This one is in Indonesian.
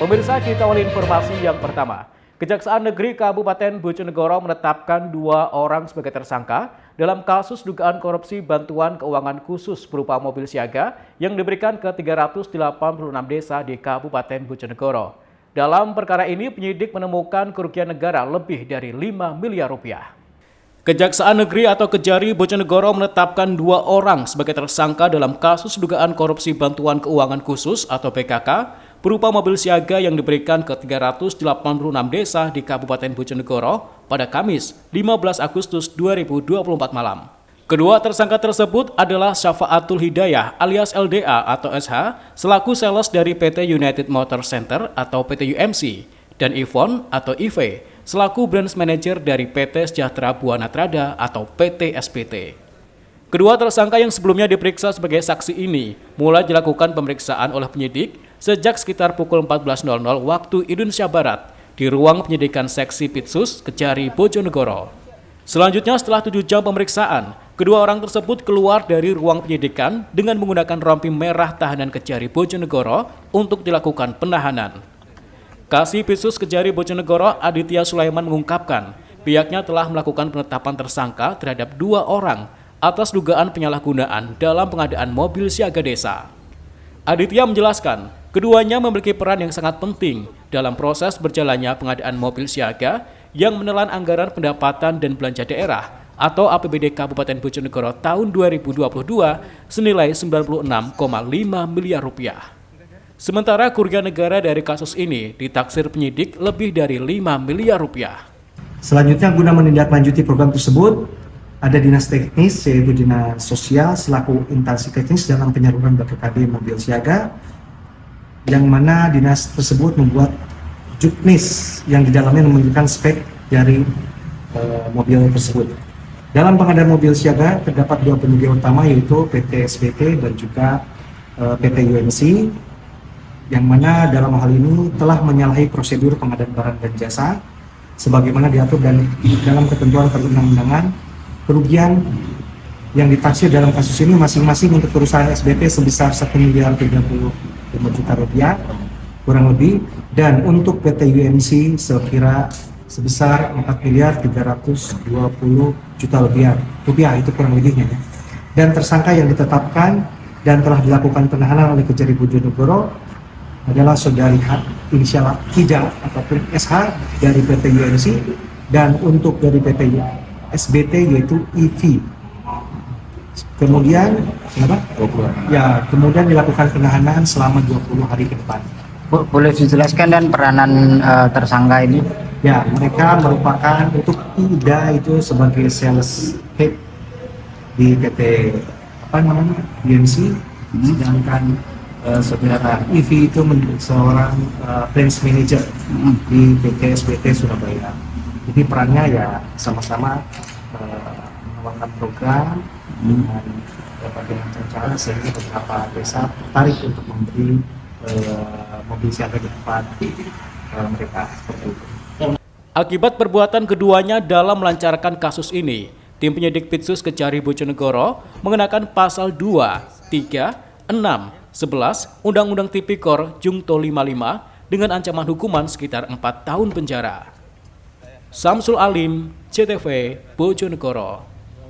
Pemirsa, kita awali informasi yang pertama. Kejaksaan Negeri Kabupaten Bojonegoro menetapkan 2 orang sebagai tersangka dalam kasus dugaan korupsi bantuan keuangan khusus berupa mobil siaga yang diberikan ke 386 desa di Kabupaten Bojonegoro. Dalam perkara ini, penyidik menemukan kerugian negara lebih dari 5 miliar rupiah. Kejaksaan Negeri atau Kejari Bojonegoro menetapkan 2 orang sebagai tersangka dalam kasus dugaan korupsi bantuan keuangan khusus atau BKK berupa mobil siaga yang diberikan ke 386 desa di Kabupaten Bojonegoro pada Kamis 15 Agustus 2024 malam. Kedua tersangka tersebut adalah Syafaatul Hidayah alias LDA atau SH selaku sales dari PT United Motor Center atau PT UMC dan Ivon atau IV selaku branch manager dari PT Sejahtera Buana Trada atau PT SPT. Kedua tersangka yang sebelumnya diperiksa sebagai saksi ini mulai dilakukan pemeriksaan oleh penyidik sejak sekitar pukul 14.00 waktu Indonesia Barat di ruang penyidikan seksi Pitsus Kejari Bojonegoro. Selanjutnya setelah 7 jam pemeriksaan, kedua orang tersebut keluar dari ruang penyidikan dengan menggunakan rompi merah tahanan Kejari Bojonegoro untuk dilakukan penahanan. Kasih Pitsus Kejari Bojonegoro Aditya Sulaiman mengungkapkan pihaknya telah melakukan penetapan tersangka terhadap 2 orang atas dugaan penyalahgunaan dalam pengadaan mobil siaga desa. Aditya menjelaskan, keduanya memiliki peran yang sangat penting dalam proses berjalannya pengadaan mobil siaga yang menelan anggaran pendapatan dan belanja daerah atau APBD Kabupaten Bojonegoro tahun 2022 senilai 96,5 miliar rupiah. Sementara kerugian negara dari kasus ini ditaksir penyidik lebih dari 5 miliar rupiah. Selanjutnya, guna menindaklanjuti program tersebut, ada dinas teknis yaitu dinas sosial selaku instansi teknis dalam penyaluran BKKB mobil siaga, yang mana dinas tersebut membuat juknis yang di dalamnya menunjukkan spek dari mobil tersebut. Dalam pengadaan mobil siaga terdapat 2 penyedia utama yaitu PT SPT dan juga PT UMC, yang mana dalam hal ini telah menyalahi prosedur pengadaan barang dan jasa sebagaimana diatur dan dalam ketentuan perundang-undangan. Kerugian yang ditaksir dalam kasus ini masing-masing untuk perusahaan SBT sebesar 1 miliar 35 juta rupiah kurang lebih, dan untuk PT UMC sekira sebesar 4 miliar 320 juta rupiah itu kurang lebihnya. Dan tersangka yang ditetapkan dan telah dilakukan penahanan oleh Kejari Bojonegoro adalah saudari inisial Hijau ataupun SH dari PT UMC, dan untuk dari PT SBT yaitu EV. Kemudian kemudian dilakukan penahanan selama 20 hari ke depan. Boleh dijelaskan dan peranan tersangka ini? Ya, mereka merupakan untuk IDA itu sebagai sales head di PT UMC, sedangkan saudara EV itu seorang branch manager di PT SBT Surabaya. Jadi perannya ya sama-sama menawarkan program dengan berbagai macam cara sehingga beberapa desa tertarik untuk memberi mobil siaga di tempat mereka seperti itu. Akibat perbuatan keduanya dalam melancarkan kasus ini, tim penyidik Pitsus Kejari Bojonegoro mengenakan pasal 2, 3, 6, 11 Undang-Undang Tipikor Jungto 55 dengan ancaman hukuman sekitar 4 tahun penjara. Samsul Alim, CTV, Bojonegoro.